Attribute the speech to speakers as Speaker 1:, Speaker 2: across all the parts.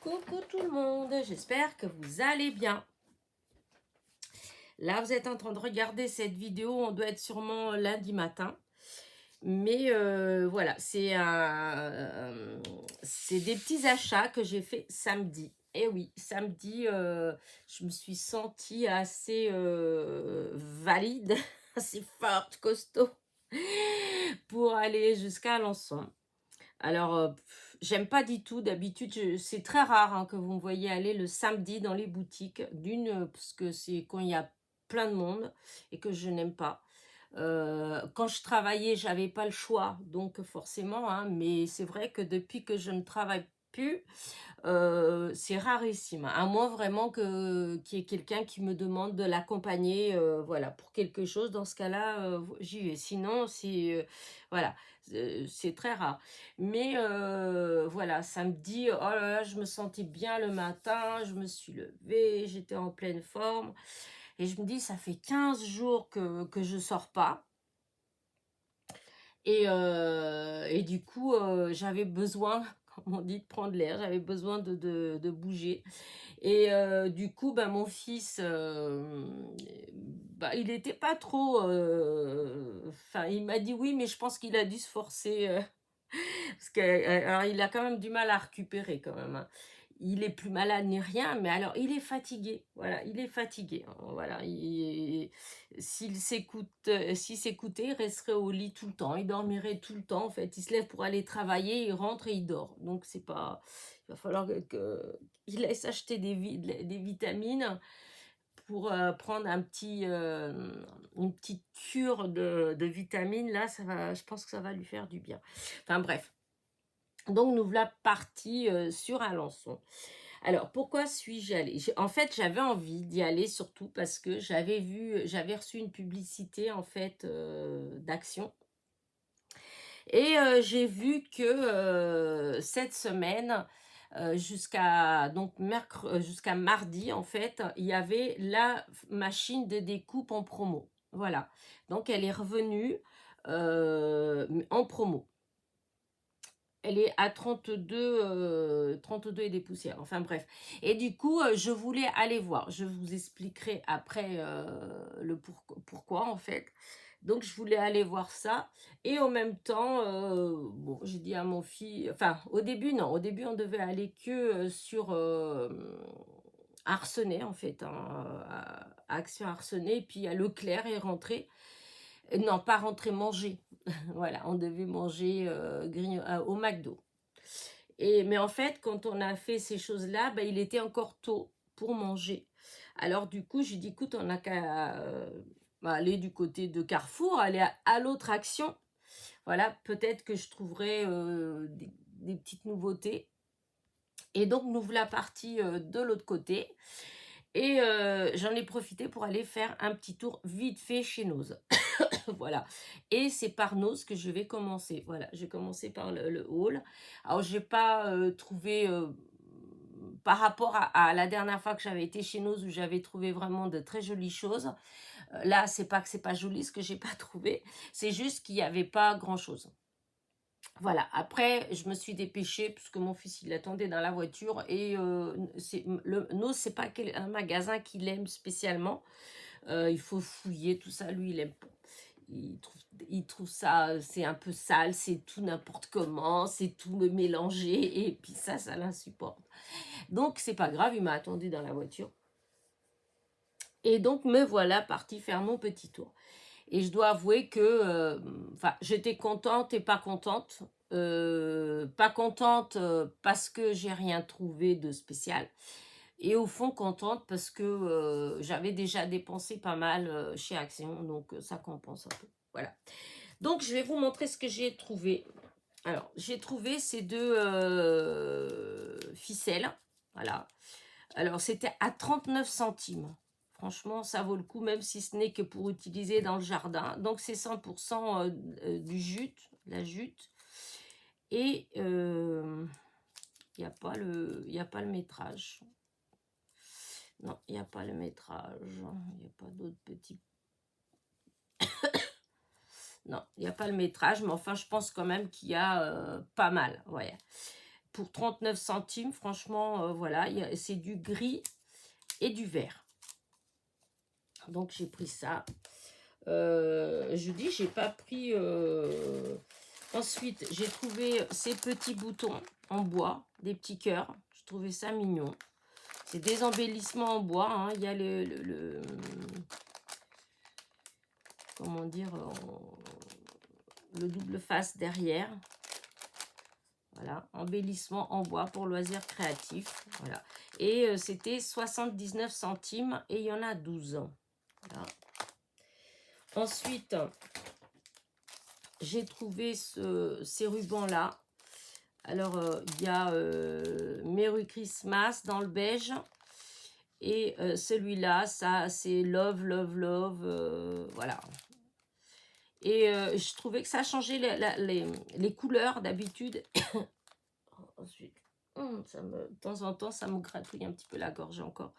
Speaker 1: Coucou tout le monde, j'espère que vous allez bien. Là, vous êtes en train de regarder cette vidéo, on doit être sûrement lundi matin. Mais voilà, c'est des petits achats que j'ai fait samedi. Et oui, samedi, je me suis sentie assez valide, assez forte, costaud, pour aller jusqu'à Alençon. Alors, j'aime pas du tout. D'habitude, c'est très rare hein, que vous me voyez aller le samedi dans les boutiques. Parce que c'est quand il y a plein de monde et que je n'aime pas. Quand je travaillais, j'avais pas le choix, donc forcément, hein, mais c'est vrai que depuis que je ne travaille plus, c'est rarissime, à moins vraiment qu'il y ait quelqu'un qui me demande de l'accompagner, voilà, pour quelque chose. Dans ce cas-là, j'y vais. Sinon, voilà, c'est très rare. Mais voilà, samedi, oh là là, je me sentais bien le matin, je me suis levée, j'étais en pleine forme. Et je me dis, ça fait 15 jours que je sors pas. Et du coup, j'avais besoin, comme on dit, de prendre l'air, j'avais besoin de bouger. Et du coup, bah, mon fils, bah, il n'était pas trop... Enfin, il m'a dit oui, mais je pense qu'il a dû se forcer. Parce que, alors, il a quand même du mal à récupérer quand même, hein. Il est plus malade ni rien, mais alors il est fatigué. Voilà, il est fatigué, hein. Voilà, s'il s'écoutait, il resterait au lit tout le temps. Il dormirait tout le temps. En fait, il se lève pour aller travailler, il rentre et il dort. Donc c'est pas. Il va falloir qu'il laisse acheter des vitamines pour prendre une petite cure de vitamines. Là, ça va. Je pense que ça va lui faire du bien. Enfin bref. Donc, nous voilà partis sur Alençon. Alors, pourquoi suis-je allée? En fait, j'avais envie d'y aller surtout parce que j'avais reçu une publicité en fait d'Action. Et j'ai vu que cette semaine, jusqu'à mardi, en fait, il y avait la machine de découpe en promo. Voilà. Donc, elle est revenue en promo. Elle est à 32 et des poussières. Enfin bref. Et du coup, je voulais aller voir. Je vous expliquerai après pourquoi en fait. Donc, je voulais aller voir ça. Et en même temps, bon, j'ai dit à mon fils... Enfin, au début, non. Au début, on devait aller que sur Arcenay, en fait. Hein, à Action Arcenay. Puis à Leclerc et rentrer. Non, pas rentrer, manger. Voilà, on devait manger au McDo. Mais en fait, quand on a fait ces choses-là, bah, il était encore tôt pour manger. Alors du coup, j'ai dit, écoute, on n'a qu'à aller du côté de Carrefour, aller à l'autre Action. Voilà, peut-être que je trouverai des petites nouveautés. Et donc, nous voilà partis de l'autre côté. Et j'en ai profité pour aller faire un petit tour vite fait chez Noz. Voilà. Et c'est par Noz que je vais commencer. Voilà, je vais commencer par le haul. Alors, j'ai pas trouvé, par rapport à la dernière fois que j'avais été chez Noz, où j'avais trouvé vraiment de très jolies choses. Là, c'est pas que c'est pas joli ce que j'ai pas trouvé, c'est juste qu'il n'y avait pas grand-chose. Voilà, après, je me suis dépêchée parce que mon fils, il attendait dans la voiture et Noz, c'est pas un magasin qu'il aime spécialement. Il faut fouiller, tout ça. Lui, il aime pas. Il trouve ça, c'est un peu sale, c'est tout n'importe comment, c'est tout me mélanger, et puis ça l'insupporte. Donc, c'est pas grave, il m'a attendu dans la voiture. Et donc, me voilà partie faire mon petit tour. Et je dois avouer que j'étais contente et pas contente. Pas contente parce que j'ai rien trouvé de spécial. Et au fond, contente parce que j'avais déjà dépensé pas mal chez Action. Donc, ça compense un peu. Voilà. Donc, je vais vous montrer ce que j'ai trouvé. Alors, j'ai trouvé ces deux ficelles. Voilà. Alors, c'était à 39 centimes. Franchement, ça vaut le coup, même si ce n'est que pour utiliser dans le jardin. Donc, c'est 100% du jute, la jute. Et il n'y a pas le métrage. Non, il n'y a pas le métrage. Il n'y a pas d'autres petits... Non, il n'y a pas le métrage, mais enfin, je pense quand même qu'il y a pas mal. Ouais. pour 39 centimes. Franchement, voilà, c'est du gris et du vert. Donc, j'ai pris ça. Je dis, j'ai pas pris... Ensuite, j'ai trouvé ces petits boutons en bois, des petits cœurs. Je trouvais ça mignon. C'est des embellissements en bois. Hein. Il y a comment dire, le double face derrière. Voilà, embellissement en bois pour loisirs créatifs. Voilà. Et c'était 79 centimes et il y en a 12. Voilà. Ensuite, j'ai trouvé ces rubans-là. Alors, il y a Merry Christmas dans le beige. Et celui-là, ça, c'est Love, Love, Love. Voilà. Et je trouvais que ça changeait les couleurs d'habitude. Ensuite, de temps en temps, ça me gratouille un petit peu la gorge encore.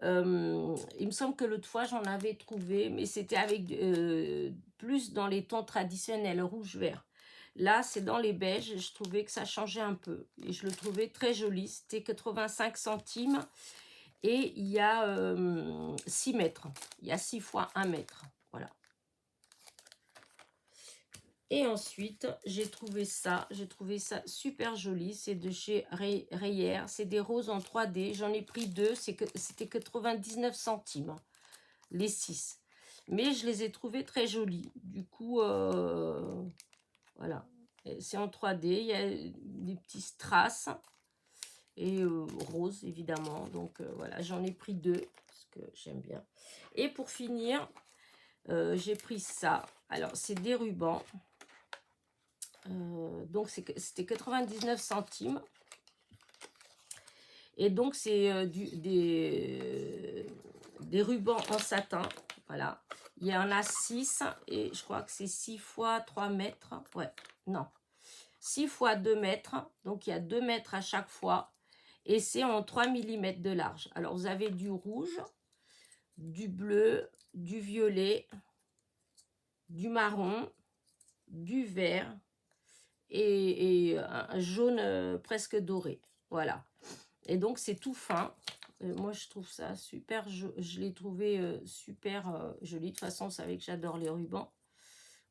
Speaker 1: Il me semble que l'autre fois, j'en avais trouvé, mais c'était avec plus dans les tons traditionnels, rouge-vert. Là, c'est dans les beiges. Je trouvais que ça changeait un peu. Et je le trouvais très joli. C'était 85 centimes. Et il y a 6 mètres. Il y a 6 fois 1 mètre. Voilà. Et ensuite, j'ai trouvé ça super joli. C'est de chez Rayer. C'est des roses en 3D. J'en ai pris 2. C'était 99 centimes. Les 6. Mais je les ai trouvés très jolis. Du coup, voilà. C'est en 3D. Il y a des petits strass. Et rose, évidemment. Donc, voilà. J'en ai pris 2. Parce que j'aime bien. Et pour finir, j'ai pris ça. Alors, c'est des rubans. Donc c'était 99 centimes et donc c'est des rubans en satin. Voilà, il y en a 6 et je crois que c'est 6 fois 3 mètres. Ouais, non, 6 fois 2 mètres, donc il y a 2 mètres à chaque fois et c'est en 3 mm de large. Alors vous avez du rouge, du bleu, du violet, du marron, du vert et un jaune presque doré. Voilà. Et donc, c'est tout fin. Moi, je trouve ça super. Je l'ai trouvé super joli. De toute façon, vous savez que j'adore les rubans.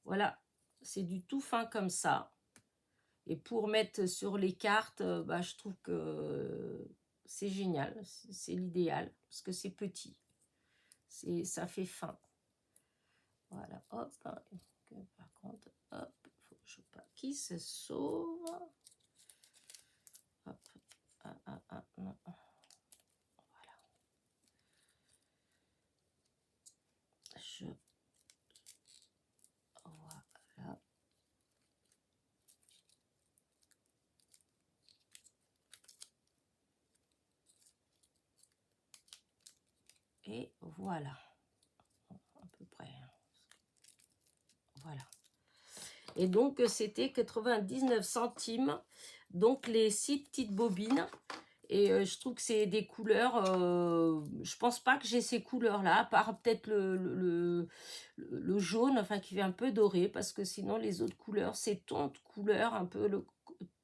Speaker 1: Voilà. C'est du tout fin comme ça. Et pour mettre sur les cartes, bah, je trouve que c'est génial. C'est l'idéal. Parce que c'est petit. Ça fait fin. Voilà. Hop. Par contre, hop. Je sais pas qui se sauve. Hop. Non. Voilà. Voilà. Et voilà. À peu près. Voilà. Et donc, c'était 99 centimes. Donc, les 6 petites bobines. Et je trouve que c'est des couleurs... je pense pas que j'ai ces couleurs-là, à part peut-être le jaune, enfin, qui fait un peu doré. Parce que sinon, les autres couleurs, c'est ton de couleur, un peu le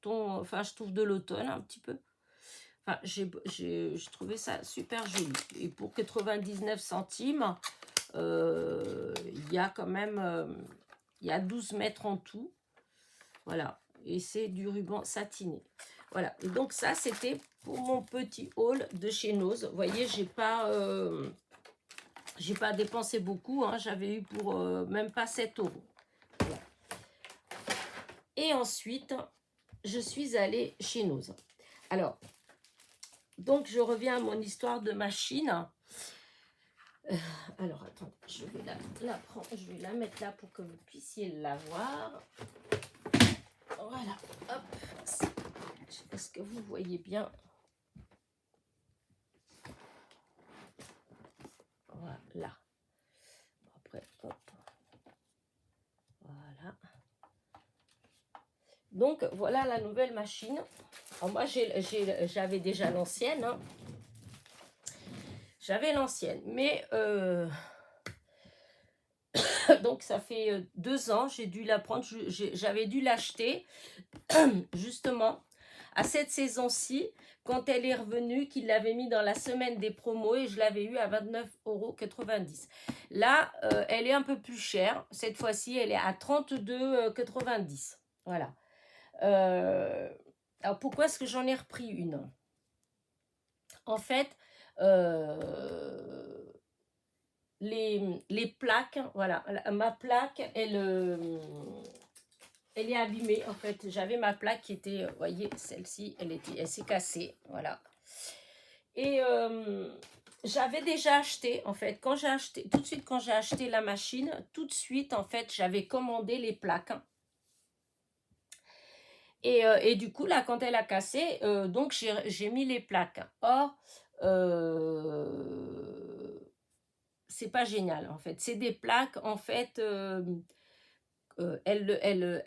Speaker 1: ton... Enfin, je trouve de l'automne, un petit peu. Enfin, j'ai trouvé ça super joli. Et pour 99 centimes, il y a quand même... il y a 12 mètres en tout. Voilà. Et c'est du ruban satiné. Voilà. Et donc, ça, c'était pour mon petit haul de chez Nose. Vous voyez, j'ai pas dépensé beaucoup. Hein. J'avais eu pour même pas 7 €. Voilà. Et ensuite, je suis allée chez Nose. Alors, donc, je reviens à mon histoire de machine. Alors, attends, je vais la prendre, je vais la mettre là pour que vous puissiez la voir. Voilà, hop. Est-ce que vous voyez bien? Voilà. Après, hop. Voilà. Donc, voilà la nouvelle machine. Alors, moi, j'avais déjà l'ancienne. Hein. J'avais l'ancienne, mais... donc, ça fait 2 ans, j'ai dû la prendre. J'avais dû l'acheter, justement, à cette saison-ci, quand elle est revenue, qu'il l'avait mis dans la semaine des promos et je l'avais eu à 29,90 €. Là, elle est un peu plus chère. Cette fois-ci, elle est à 32,90 €. Voilà. Alors, pourquoi est-ce que j'en ai repris une? En fait, les plaques, voilà, ma plaque, elle est abîmée. En fait, j'avais ma plaque qui était, vous voyez, celle-ci, elle s'est cassée, voilà. Et j'avais déjà acheté, en fait, tout de suite quand j'ai acheté la machine, tout de suite, en fait, j'avais commandé les plaques. Et du coup, là, quand elle a cassé, donc j'ai mis les plaques. Or, c'est pas génial, en fait. C'est des plaques, en fait, elles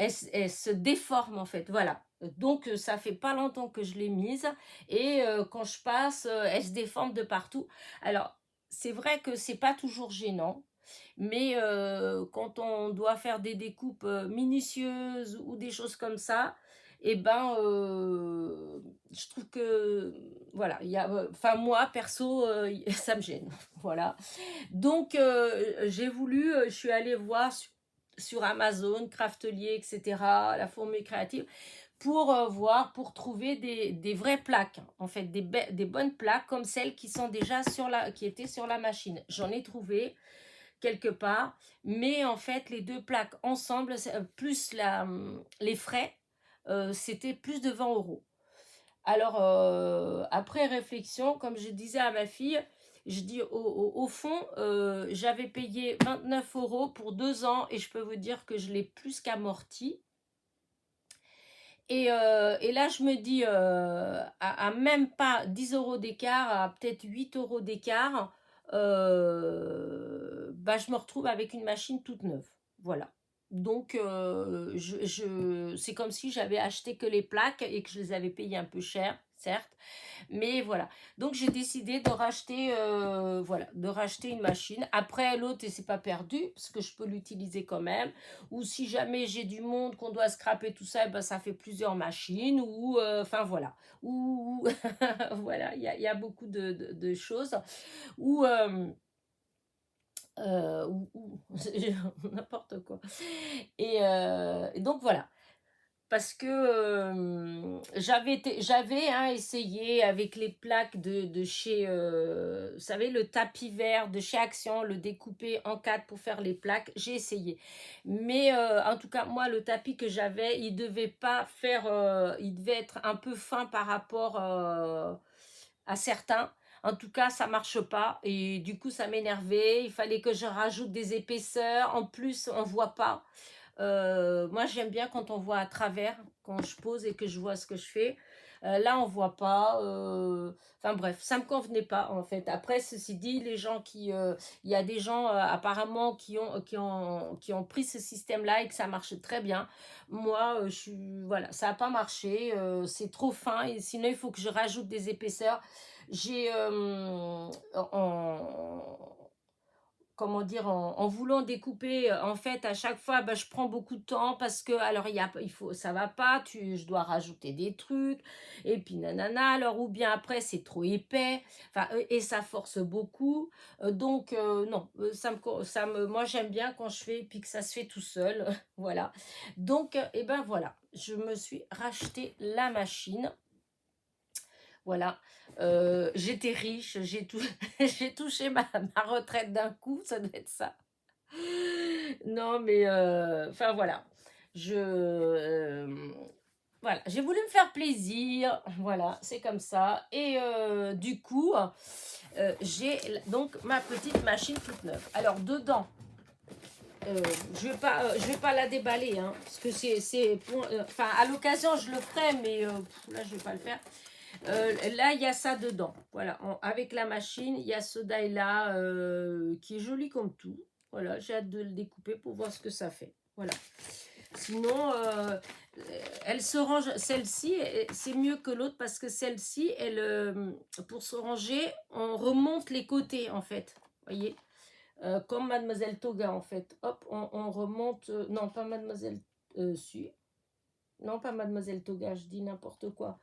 Speaker 1: se déforment, en fait. Voilà. Donc, ça fait pas longtemps que je l'ai mise. Et quand je passe, elles se déforment de partout. Alors, c'est vrai que c'est pas toujours gênant. Mais quand on doit faire des découpes minutieuses ou des choses comme ça, et ben, je trouve que, voilà, enfin moi, perso, ça me gêne. Voilà. Donc, j'ai voulu, je suis allée voir sur Amazon, Craftelier, etc., la fourmi créative, pour voir, pour trouver des vraies plaques, en fait, des bonnes plaques comme celles qui sont déjà qui étaient sur la machine. J'en ai trouvé quelque part, mais en fait, les deux plaques ensemble, plus les frais, c'était plus de 20 €. Alors, après réflexion, comme je disais à ma fille, je dis au fond, j'avais payé 29 € pour 2 ans et je peux vous dire que je l'ai plus qu'amorti. Et là, je me dis, à même pas 10 € d'écart, à peut-être 8 € d'écart, bah, je me retrouve avec une machine toute neuve. Voilà. Donc, c'est comme si j'avais acheté que les plaques et que je les avais payées un peu cher, certes. Mais voilà. Donc j'ai décidé de racheter, voilà, de racheter une machine. Après l'autre, et c'est pas perdu, parce que je peux l'utiliser quand même. Ou si jamais j'ai du monde qu'on doit scraper tout ça, eh ben, ça fait plusieurs machines. Ou enfin voilà. Ou voilà, il y a beaucoup de choses. Ou n'importe quoi. Et donc voilà. Parce que j'avais hein, essayé avec les plaques de chez, vous savez, le tapis vert de chez Action, le découper en quatre pour faire les plaques. J'ai essayé. Mais en tout cas, moi, le tapis que j'avais, il devait pas faire, il devait être un peu fin par rapport à certains. En tout cas, ça marche pas. Et du coup, ça m'énervait. Il fallait que je rajoute des épaisseurs. En plus, on voit pas. Moi, j'aime bien quand on voit à travers, quand je pose et que je vois ce que je fais. Là, on voit pas. Enfin bref, ça me convenait pas en fait. Après, ceci dit, il y a des gens apparemment qui ont pris ce système-là et que ça marche très bien. Moi, voilà, ça a pas marché. C'est trop fin et sinon il faut que je rajoute des épaisseurs. J'ai comment dire, en voulant découper, en fait, à chaque fois, bah, je prends beaucoup de temps parce que, alors, ça va pas, je dois rajouter des trucs, et puis nanana, alors, ou bien après, c'est trop épais, enfin, et ça force beaucoup, donc, non, moi, j'aime bien quand je fais, puis que ça se fait tout seul, voilà. Donc, et ben voilà, je me suis racheté la machine, voilà, j'étais riche, j'ai touché ma retraite d'un coup, ça doit être ça. Non, mais enfin voilà, voilà, j'ai voulu me faire plaisir, voilà, c'est comme ça. Et du coup, j'ai donc ma petite machine toute neuve. Alors dedans, je vais pas la déballer, hein, parce que enfin à l'occasion je le ferai, mais là je vais pas le faire. Là, il y a ça dedans. Voilà, avec la machine, il y a ce die-là qui est joli comme tout. Voilà, j'ai hâte de le découper pour voir ce que ça fait. Voilà. Sinon, elle se range. Celle-ci, c'est mieux que l'autre parce que celle-ci, pour se ranger, on remonte les côtés en fait. Voyez, comme Mademoiselle Toga en fait. Hop, on remonte. Non, pas Mademoiselle. Si. Non, pas Mademoiselle Toga, je dis n'importe quoi.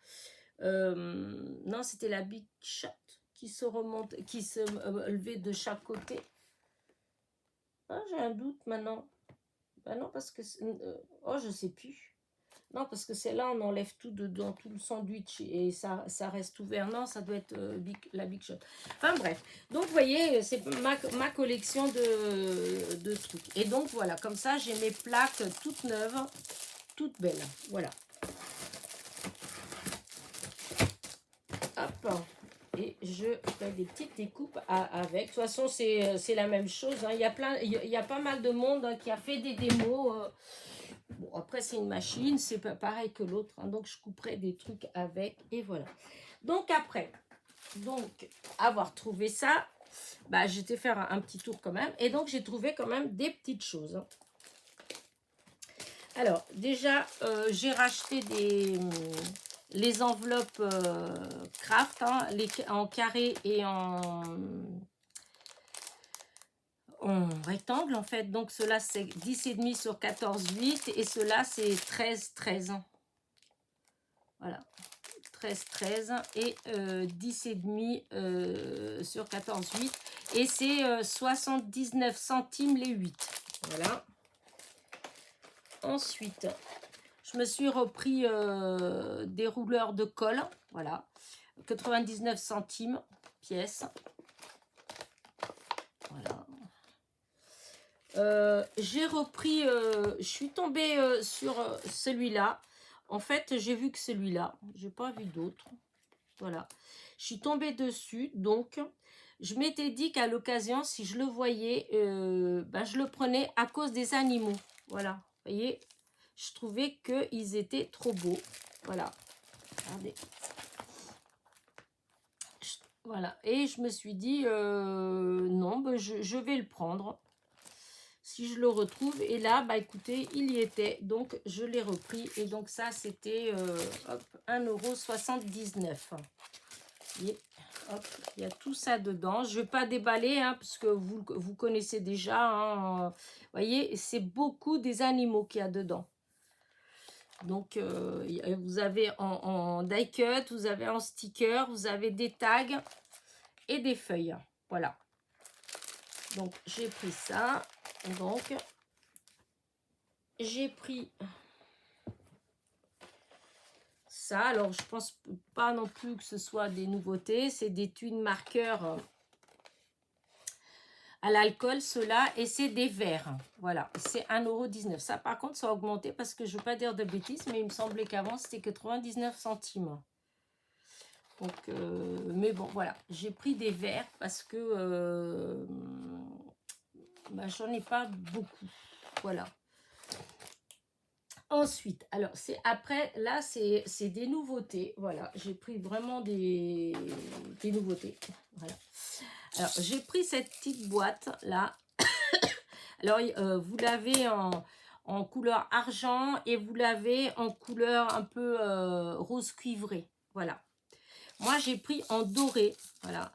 Speaker 1: Non, c'était la Big Shot qui se remonte, qui se levait de chaque côté. Ah, j'ai un doute maintenant. Bah non, parce que... oh, je sais plus. Non, parce que celle-là, on enlève tout dedans, tout le sandwich, et ça reste ouvert. Non, ça doit être la Big Shot. Enfin bref. Donc, vous voyez, c'est ma collection de trucs. Et donc, voilà, comme ça, j'ai mes plaques toutes neuves, toutes belles. Voilà. Hop. Et je fais des petites découpes avec. De toute façon, c'est la même chose. Hein. Il y a pas mal de monde hein, qui a fait des démos. Bon, après, c'est une machine, c'est pas pareil que l'autre. Hein. Donc, je couperai des trucs avec. Et voilà. Donc, après, avoir trouvé ça, bah, j'étais faire un petit tour quand même. Et donc, j'ai trouvé quand même des petites choses. Hein. Alors, déjà, j'ai racheté les enveloppes craft, hein, en carré et en rectangle, en fait. Donc, cela c'est 10,5 sur 14,8 et cela c'est 13,13. Voilà. 13,13 et 10,5 sur 14,8. Et c'est 79 centimes les 8. Voilà. Ensuite, je me suis repris des rouleurs de colle, voilà, 99 centimes pièce. Voilà. J'ai repris, je suis tombée sur celui-là. En fait, j'ai vu que celui-là, j'ai pas vu d'autres. Voilà. Je suis tombée dessus, donc je m'étais dit qu'à l'occasion, si je le voyais, ben, je le prenais à cause des animaux. Voilà, vous voyez, je trouvais qu'ils étaient trop beaux. Voilà, regardez. Voilà, et je me suis dit, non, ben, je vais le prendre. Si je le retrouve, et là, bah écoutez, il y était, donc je l'ai repris. Et donc ça, c'était 1,79 €. Et hop, il y a tout ça dedans. Je ne vais pas déballer, hein, parce que vous connaissez déjà. Hein, vous voyez, c'est beaucoup des animaux qu'il y a dedans. Donc, vous avez en die cut, vous avez en sticker, vous avez des tags et des feuilles. Voilà. Donc, j'ai pris ça. Donc, j'ai pris ça. Alors, je pense pas non plus que ce soit des nouveautés. C'est des twin marqueurs à l'alcool, cela, et c'est des verres. Voilà, c'est 1,19 €. Ça, par contre, ça a augmenté parce que je ne veux pas dire de bêtises, mais il me semblait qu'avant, c'était 99 centimes. Donc, mais bon, voilà, j'ai pris des verres parce que bah, j'en ai pas beaucoup. Voilà. Ensuite, alors, c'est après, là, c'est des nouveautés. Voilà, j'ai pris vraiment des nouveautés. Voilà. Alors, j'ai pris cette petite boîte là. Alors, vous l'avez en couleur argent et vous l'avez en couleur un peu rose cuivré. Voilà. Moi, j'ai pris en doré. Voilà.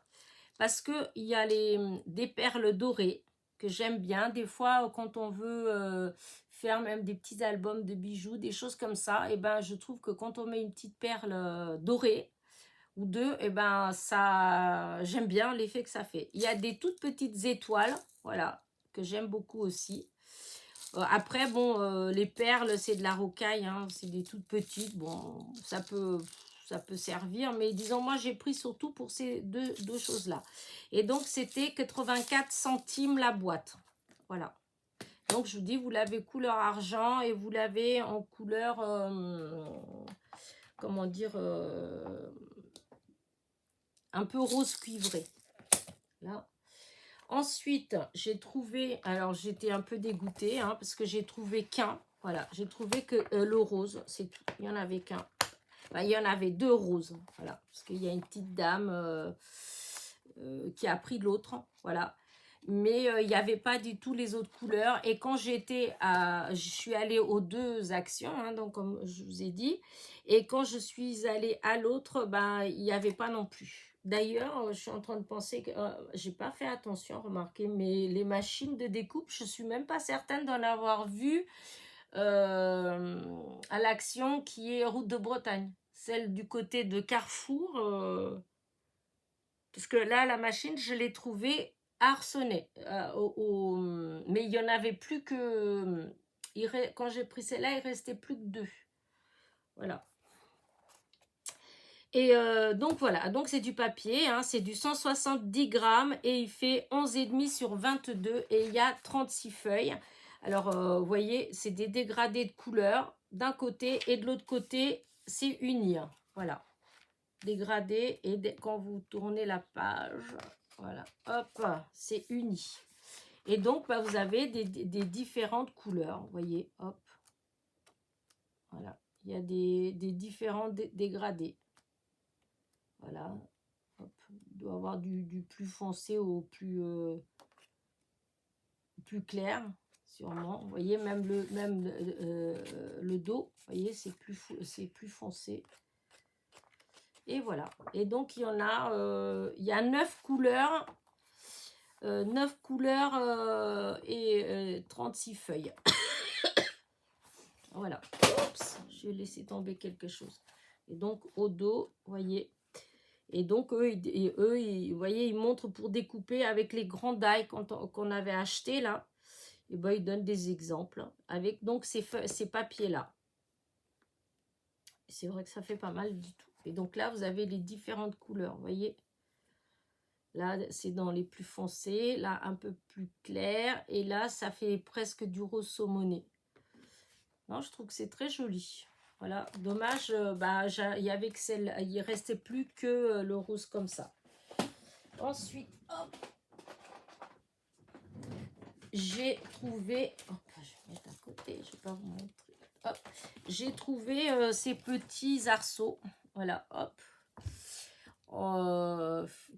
Speaker 1: Parce qu'il y a des perles dorées que j'aime bien. Des fois, quand on veut faire même des petits albums de bijoux, des choses comme ça, et ben, je trouve que quand on met une petite perle dorée, ou deux, et ben ça, j'aime bien l'effet que ça fait. Il y a des toutes petites étoiles, voilà, que j'aime beaucoup aussi. Après, bon, les perles, c'est de la rocaille, hein, c'est des toutes petites. Bon, ça peut servir, mais disons, moi, j'ai pris surtout pour ces deux choses-là. Et donc, c'était 84 centimes la boîte. Voilà. Donc, je vous dis, vous l'avez couleur argent et vous l'avez en couleur, comment dire, un peu rose cuivré. Là. Ensuite, j'ai trouvé, alors j'étais un peu dégoûtée, hein, parce que j'ai trouvé qu'un. Voilà, j'ai trouvé que le rose, c'est tout. Il n'y en avait qu'un. Enfin, il y en avait deux roses. Voilà, parce qu'il y a une petite dame qui a pris l'autre. Voilà. Mais il n'y avait pas du tout les autres couleurs. Et quand je suis allée aux deux actions, hein, donc comme je vous ai dit. Et quand je suis allée à l'autre, ben, il n'y avait pas non plus. D'ailleurs, je suis en train de penser que j'ai pas fait attention, remarquez, mais les machines de découpe, je suis même pas certaine d'en avoir vu à l'action qui est Route de Bretagne. Celle du côté de Carrefour. Parce que là, la machine, je l'ai trouvée à Arcenay. Mais il n'y en avait plus que... Quand j'ai pris celle-là, il restait plus que 2. Voilà. Et donc voilà, donc c'est du papier, hein, c'est du 170 grammes et il fait 11,5 sur 22 et il y a 36 feuilles. Alors vous voyez, c'est des dégradés de couleurs d'un côté et de l'autre côté, c'est uni. Voilà, dégradé et quand vous tournez la page, voilà, hop, c'est uni. Et donc bah, vous avez des différentes couleurs, vous voyez, hop, voilà, il y a des différents dégradés. Voilà, hop, il doit avoir du plus foncé au plus clair, sûrement. Vous voyez, même le dos, vous voyez, c'est plus foncé. Et voilà. Et donc, il y en a, il y a 9 couleurs, 9 couleurs et 36 feuilles. Voilà. Oups, j'ai laissé tomber quelque chose. Et donc, au dos, vous voyez. Et donc, eux, vous voyez, ils montrent pour découper avec les grands die qu'on avait acheté là. Et ben, ils donnent des exemples avec donc ces papiers-là. C'est vrai que ça fait pas mal du tout. Et donc là, vous avez les différentes couleurs, vous voyez. Là, c'est dans les plus foncés, là, un peu plus clair. Et là, ça fait presque du rose saumoné. Non, je trouve que c'est très joli. Voilà, dommage, bah, il y avait que il restait plus que le rose comme ça. Ensuite, hop, j'ai trouvé, hop, je vais mettre à côté, je vais pas vous montrer. Hop, j'ai trouvé ces petits arceaux, voilà, hop,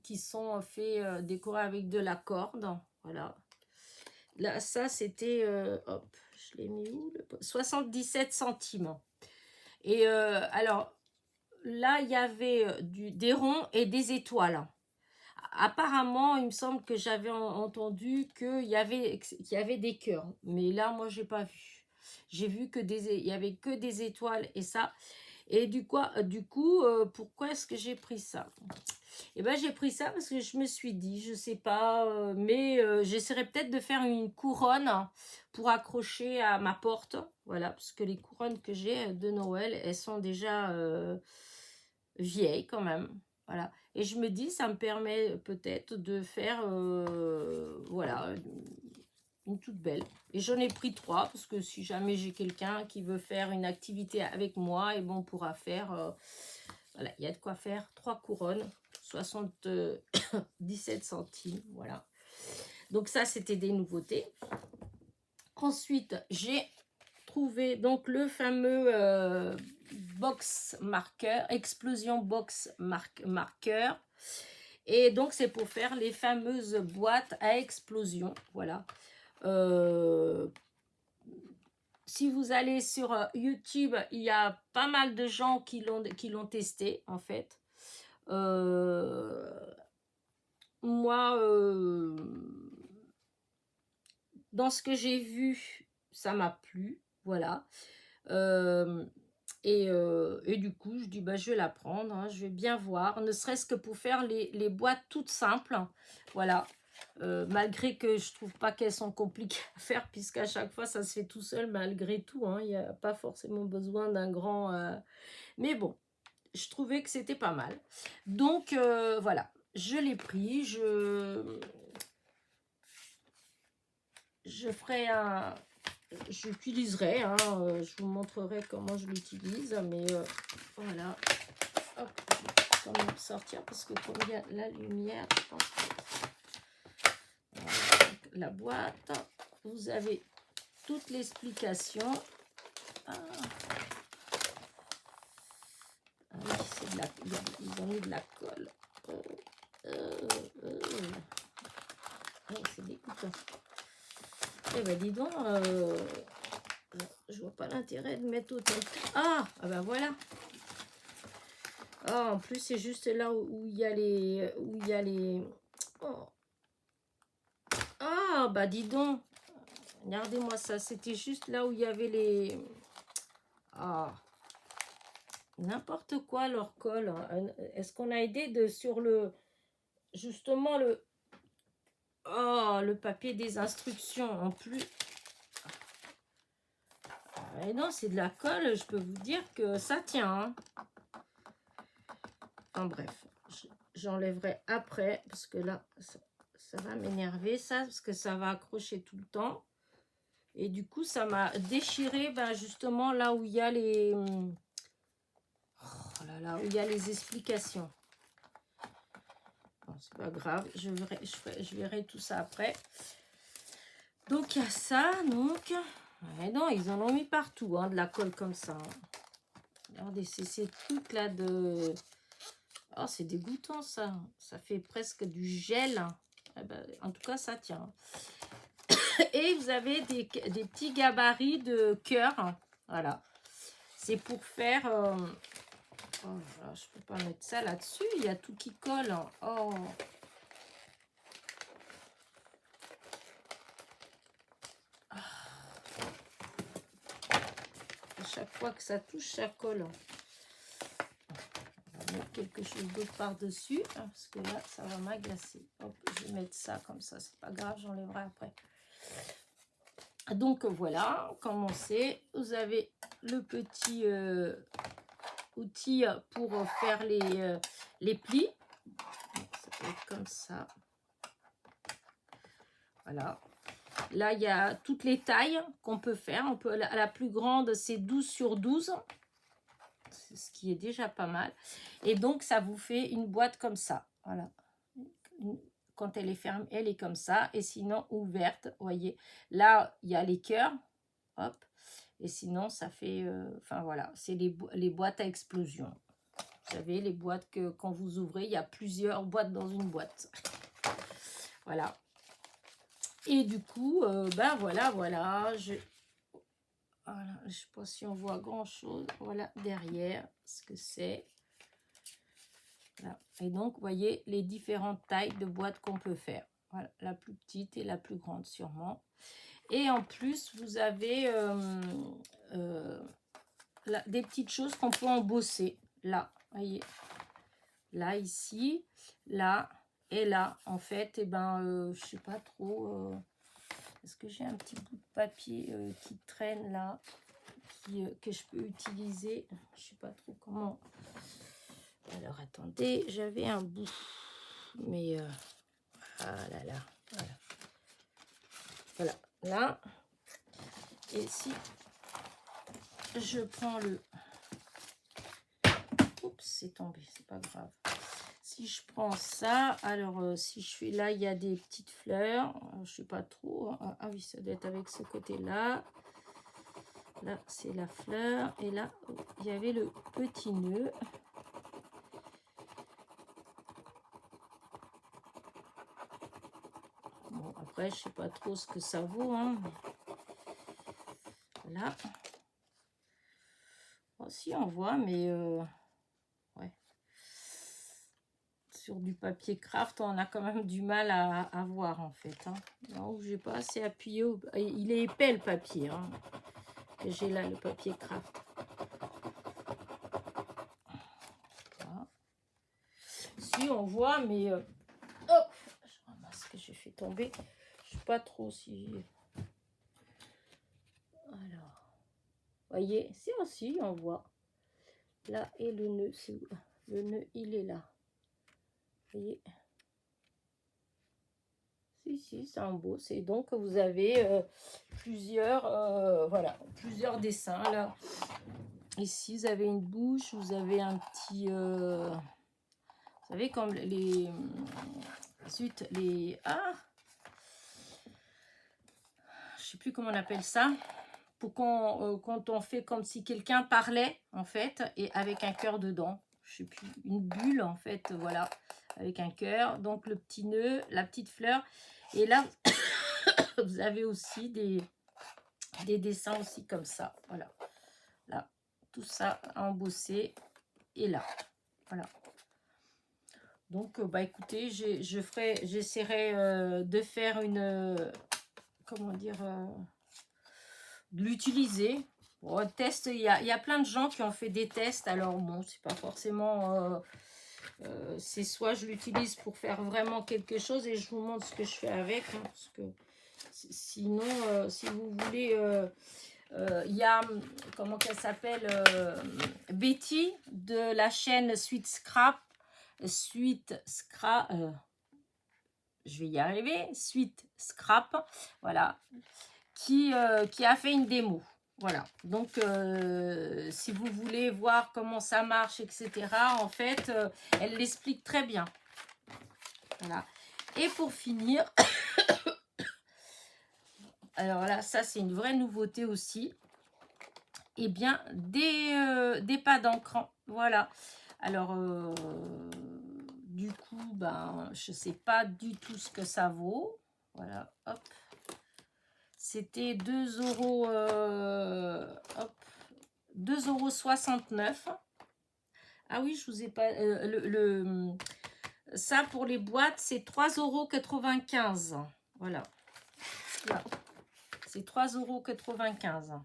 Speaker 1: qui sont faits décorés avec de la corde, voilà. Là, ça c'était, hop, je l'ai mis où 77 centimes. Et alors, là, il y avait des ronds et des étoiles. Apparemment, il me semble que j'avais entendu qu'il y avait des cœurs. Mais là, moi, j'ai pas vu. J'ai vu il y avait que des étoiles et ça. Et du coup, pourquoi est-ce que j'ai pris ça? Eh ben, j'ai pris ça parce que je me suis dit, je sais pas, mais j'essaierai peut-être de faire une couronne pour accrocher à ma porte. Voilà, parce que les couronnes que j'ai de Noël, elles sont déjà vieilles quand même. Voilà. Et je me dis, ça me permet peut-être de faire, voilà, une toute belle. Et j'en ai pris 3, parce que si jamais j'ai quelqu'un qui veut faire une activité avec moi, et bon, on pourra faire, voilà, il y a de quoi faire 3 couronnes, 77 centimes, voilà. Donc ça, c'était des nouveautés. Ensuite, j'ai trouvé donc le fameux box marqueur, explosion box marqueur. Et donc, c'est pour faire les fameuses boîtes à explosion. Voilà. Si vous allez sur YouTube, il y a pas mal de gens qui l'ont testé, en fait. Moi, dans ce que j'ai vu, ça m'a plu. Voilà. Et du coup, je dis, bah, je vais la prendre, hein, je vais bien voir, ne serait-ce que pour faire les boîtes toutes simples, voilà, malgré que je trouve pas qu'elles sont compliquées à faire, puisqu'à chaque fois, ça se fait tout seul, malgré tout, hein, il n'y a pas forcément besoin d'un grand... Mais bon, je trouvais que c'était pas mal. Donc, voilà, je l'ai pris, je ferai un... J'utiliserai, hein, je vous montrerai comment je l'utilise, mais voilà. Hop, je vais quand même sortir parce que comme il y a la lumière, je pense que... Voilà, donc, la boîte, vous avez toute l'explication. Ah. Ah oui, c'est de la... ils ont mis de la colle. Oh, c'est dégoûtant. Eh ben dis donc, je vois pas l'intérêt de mettre autant. Ah ben voilà. Ah, en plus c'est juste là où il y a les, Oh. Ah bah dis donc. Regardez-moi ça. C'était juste là où il y avait les... Ah, n'importe quoi leur colle. Est-ce qu'on a aidé sur le... Justement le... Oh, le papier des instructions en plus. Et non, c'est de la colle. Je peux vous dire que ça tient. Hein. Enfin bref, j'enlèverai après parce que là, ça va m'énerver ça parce que ça va accrocher tout le temps. Et du coup, ça m'a déchiré ben, justement là où il y a les... Oh là là, où il y a les explications. Bon, c'est pas grave, je verrai tout ça après. Donc, il y a ça, donc... Ouais, non, ils en ont mis partout, hein, de la colle comme ça. Hein. Regardez, c'est ces trucs-là de... Oh, c'est dégoûtant, ça. Ça fait presque du gel. Eh ben, en tout cas, ça tient. Et vous avez des petits gabarits de cœur. Voilà. C'est pour faire... Oh, voilà, je peux pas mettre ça là-dessus. Il y a tout qui colle. Oh. À chaque fois que ça touche, ça colle. On va mettre quelque chose d'autre par-dessus. Parce que là, ça va m'agacer. Hop, je vais mettre ça comme ça. C'est pas grave, j'enlèverai après. Donc voilà, commencez. Vous avez le petit outil pour faire les plis. Ça peut être comme ça. Voilà. Là, il y a toutes les tailles qu'on peut faire. On peut, la plus grande, c'est 12 sur 12. C'est ce qui est déjà pas mal. Et donc, ça vous fait une boîte comme ça. Voilà. Quand elle est fermée, elle est comme ça. Et sinon, ouverte, voyez. Là, il y a les cœurs. Hop. Et sinon, ça fait... Enfin, voilà. C'est les boîtes à explosion. Vous savez, les boîtes que quand vous ouvrez, il y a plusieurs boîtes dans une boîte. Voilà. Et du coup, ben voilà. Je ne sais pas si on voit grand-chose. Voilà, derrière, ce que c'est. Voilà. Et donc, vous voyez les différentes tailles de boîtes qu'on peut faire. Voilà, la plus petite et la plus grande sûrement. Et en plus, vous avez des petites choses qu'on peut embosser. Là, voyez. Là, ici, là et là. En fait, et ben, je sais pas trop... Est-ce que j'ai un petit bout de papier qui traîne là, que je peux utiliser? Je sais pas trop comment. Alors, attendez, j'avais un bout. Mais, ah là là, voilà. Voilà, là. Et si je prends le... Oups, c'est tombé, c'est pas grave. Si je prends ça, alors si je fais là, il y a des petites fleurs. Je sais pas trop. Ah oui, ça doit être avec ce côté-là. Là, c'est la fleur. Et là, il y avait le petit nœud. Bon, après, je sais pas trop ce que ça vaut. Hein. Voilà. Bon, si, on voit, mais... ouais. Sur du papier craft, on a quand même du mal à voir, en fait. Hein. Non, j'ai pas assez appuyé. Il est épais, le papier. Hein. Que j'ai là, le papier craft. Voilà. Si, on voit, mais... hop, je ramasse ce que j'ai fait tomber. Je sais pas trop si... Alors, voyez, si aussi, on voit. Là, et le nœud, c'est où? Le nœud, il est là. Voyez. Si, c'est un beau. C'est donc vous avez plusieurs, voilà, plusieurs dessins là. Ici, vous avez une bouche, vous avez un petit, vous savez comme les, zut, les, je sais plus comment on appelle ça. Pour quand on fait comme si quelqu'un parlait en fait et avec un cœur dedans. Je sais plus, une bulle en fait, voilà, avec un cœur. Donc le petit nœud, la petite fleur. Et là, vous avez aussi des dessins aussi comme ça. Voilà. Là, tout ça embossé. Et là, voilà. Donc, bah écoutez, j'essaierai de faire une... comment dire de l'utiliser. Bon, test, il y a plein de gens qui ont fait des tests. Alors bon, c'est pas forcément... c'est soit je l'utilise pour faire vraiment quelque chose et je vous montre ce que je fais avec. Hein, parce que sinon, si vous voulez... il y a, comment qu'elle s'appelle, Betty de la chaîne Sweet Scrap. Je vais y arriver. Sweet Scrap, voilà, qui a fait une démo. Voilà, donc si vous voulez voir comment ça marche, etc., en fait, elle l'explique très bien. Voilà. Et pour finir, alors là, ça c'est une vraie nouveauté aussi, eh bien, des pads d'encre. Voilà. Alors, du coup, ben, je ne sais pas du tout ce que ça vaut. Voilà, hop. C'était 2 euros, hop, 2,69 €. Ah oui, je vous ai pas... ça, pour les boîtes, c'est 3,95 €. Voilà. Là. C'est 3,95 €.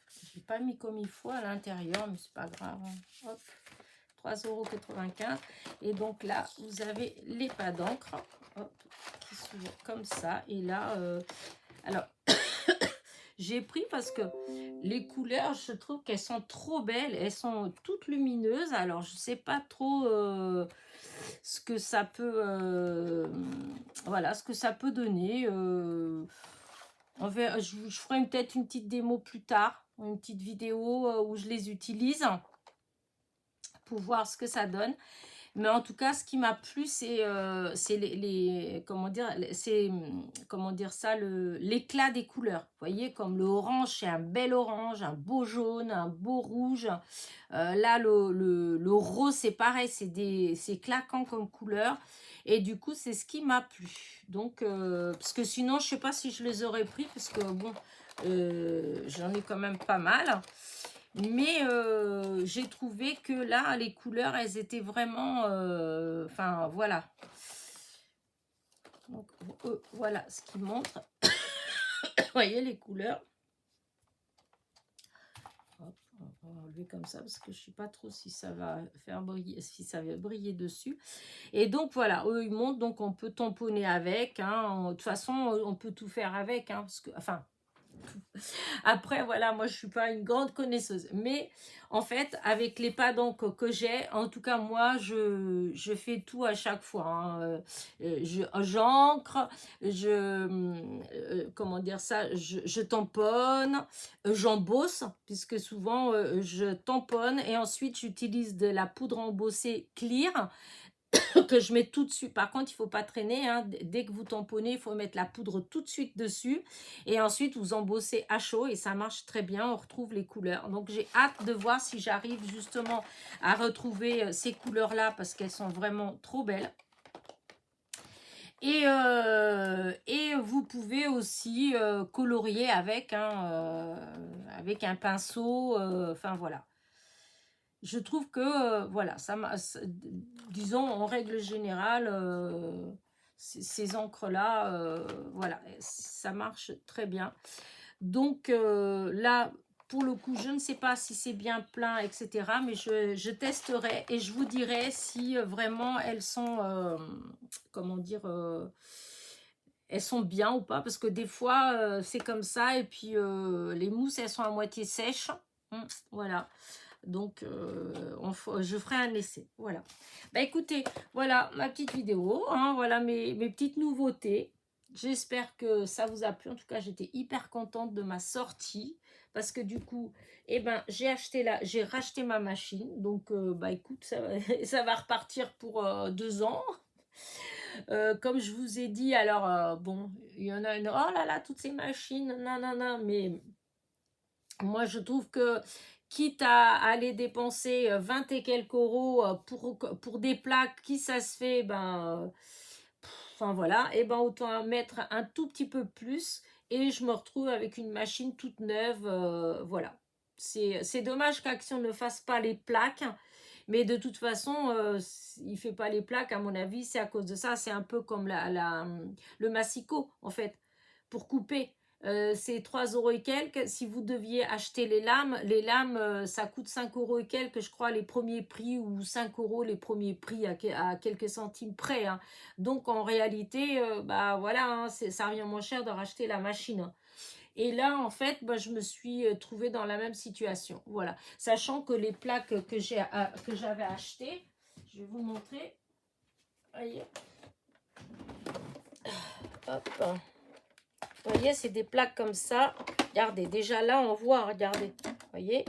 Speaker 1: Je n'ai pas mis comme il faut à l'intérieur, mais c'est pas grave. Hop. 3,95 €. Et donc là, vous avez les pads d'encre qui s'ouvrent comme ça. Et là, alors, j'ai pris parce que les couleurs, je trouve qu'elles sont trop belles. Elles sont toutes lumineuses. Alors, je ne sais pas trop ce que ça peut... voilà, ce que ça peut donner. Je ferai peut-être une petite démo plus tard. Une petite vidéo où je les utilise pour voir ce que ça donne. Mais en tout cas, ce qui m'a plu, c'est comment dire ça, l'éclat des couleurs. Vous voyez, comme le orange, c'est un bel orange, un beau jaune, un beau rouge. Là, le rose, c'est pareil, c'est claquant comme couleur. Et du coup, c'est ce qui m'a plu. Donc, parce que sinon, je ne sais pas si je les aurais pris, parce que bon, j'en ai quand même pas mal. Mais j'ai trouvé que là, les couleurs, elles étaient vraiment... Enfin, voilà. Donc, voilà ce qui montre. Vous voyez les couleurs. Hop, on va enlever comme ça parce que je ne sais pas trop si ça va faire briller, si ça va briller dessus. Et donc, voilà, eux, ils montrent. Donc, on peut tamponner avec. Hein. De toute façon, on peut tout faire avec. Hein, parce que, enfin... Après, voilà, moi, je suis pas une grande connaisseuse. Mais en fait, avec les pads d'encre que j'ai, en tout cas, moi, je fais tout à chaque fois. Hein. J'encre, comment dire ça, je tamponne, j'embosse, puisque souvent, je tamponne et ensuite, j'utilise de la poudre embossée clear que je mets tout de suite. Par contre, il ne faut pas traîner. Hein. Dès que vous tamponnez, il faut mettre la poudre tout de suite dessus. Et ensuite, vous embossez à chaud et ça marche très bien. On retrouve les couleurs. Donc, j'ai hâte de voir si j'arrive justement à retrouver ces couleurs-là parce qu'elles sont vraiment trop belles. Et vous pouvez aussi colorier avec, hein, avec un pinceau. Enfin, voilà. Je trouve que, voilà, disons, en règle générale, ces encres-là, voilà, ça marche très bien. Donc, là, pour le coup, je ne sais pas si c'est bien plein, etc. Mais je testerai et je vous dirai si vraiment elles sont, comment dire, elles sont bien ou pas. Parce que des fois, c'est comme ça. Et puis, les mousses, elles sont à moitié sèches. Voilà. Donc, je ferai un essai. Voilà. Bah écoutez, voilà ma petite vidéo. Hein, voilà mes petites nouveautés. J'espère que ça vous a plu. En tout cas, j'étais hyper contente de ma sortie. Parce que du coup, eh ben, j'ai racheté ma machine. Donc, bah écoute, ça va repartir pour 2 ans. Comme je vous ai dit, alors, bon, il y en a une... Oh là là, toutes ces machines, non, non, non, mais... Moi, je trouve que, quitte à aller dépenser 20 et quelques euros pour des plaques, qui ça se fait, ben, enfin voilà, et ben autant mettre un tout petit peu plus et je me retrouve avec une machine toute neuve, voilà. C'est dommage qu'Action ne fasse pas les plaques, mais de toute façon, il ne fait pas les plaques, à mon avis, c'est à cause de ça. C'est un peu comme le massicot, en fait, pour couper. c'est 3 € et quelques. Si vous deviez acheter les lames, ça coûte 5 € et quelques, je crois, les premiers prix, ou 5 € les premiers prix à quelques centimes près, hein. Donc, en réalité, bah voilà, hein, ça revient moins cher de racheter la machine, hein. Et là, en fait, bah, je me suis trouvée dans la même situation. Voilà. Sachant que les plaques que j'avais achetées, je vais vous montrer. Voyez. Hop. Vous voyez, c'est des plaques comme ça. Regardez, déjà là, on voit, regardez. Vous voyez.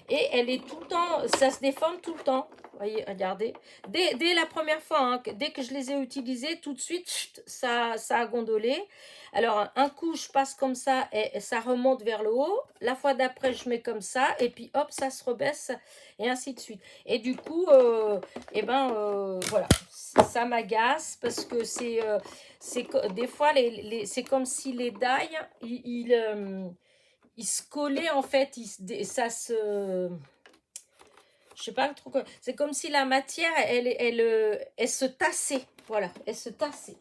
Speaker 1: Et elle est tout le temps, ça se déforme tout le temps. Vous voyez, regardez. Dès la première fois, hein, dès que je les ai utilisées, tout de suite, chut, ça a gondolé. Alors, un coup, je passe comme ça et ça remonte vers le haut. La fois d'après, je mets comme ça. Et puis, hop, ça se rebaisse et ainsi de suite. Et du coup, voilà, ça m'agace parce que des fois, c'est comme si les dailles, ils se collaient en fait, je sais pas trop, c'est comme si la matière, elle se tassait, voilà, elle se tassait.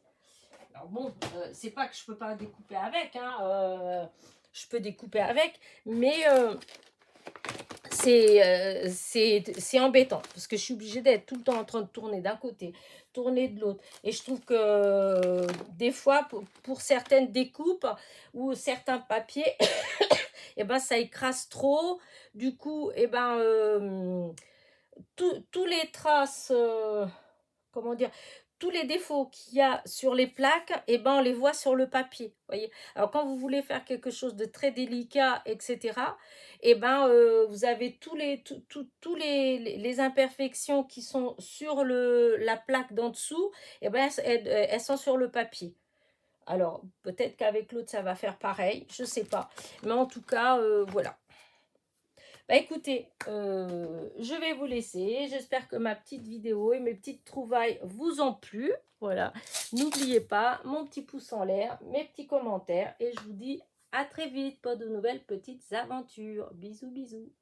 Speaker 1: Alors bon, c'est pas que je peux pas découper avec, hein, je peux découper avec, mais c'est embêtant parce que je suis obligée d'être tout le temps en train de tourner d'un côté, tourner de l'autre. Et je trouve que des fois, pour certaines découpes ou certains papiers, et ben, ça écrase trop. Du coup, et ben, tous les traces, comment dire, tous les défauts qu'il y a sur les plaques, et ben, on les voit sur le papier. Voyez. Alors, quand vous voulez faire quelque chose de très délicat, etc., et ben, vous avez tous les imperfections qui sont sur la plaque d'en dessous, et ben, elles sont sur le papier. Alors, peut-être qu'avec l'autre, ça va faire pareil, je sais pas. Mais en tout cas, voilà. Bah écoutez, je vais vous laisser. J'espère que ma petite vidéo et mes petites trouvailles vous ont plu. Voilà. N'oubliez pas mon petit pouce en l'air, mes petits commentaires. Et je vous dis à très vite pour de nouvelles petites aventures. Bisous, bisous.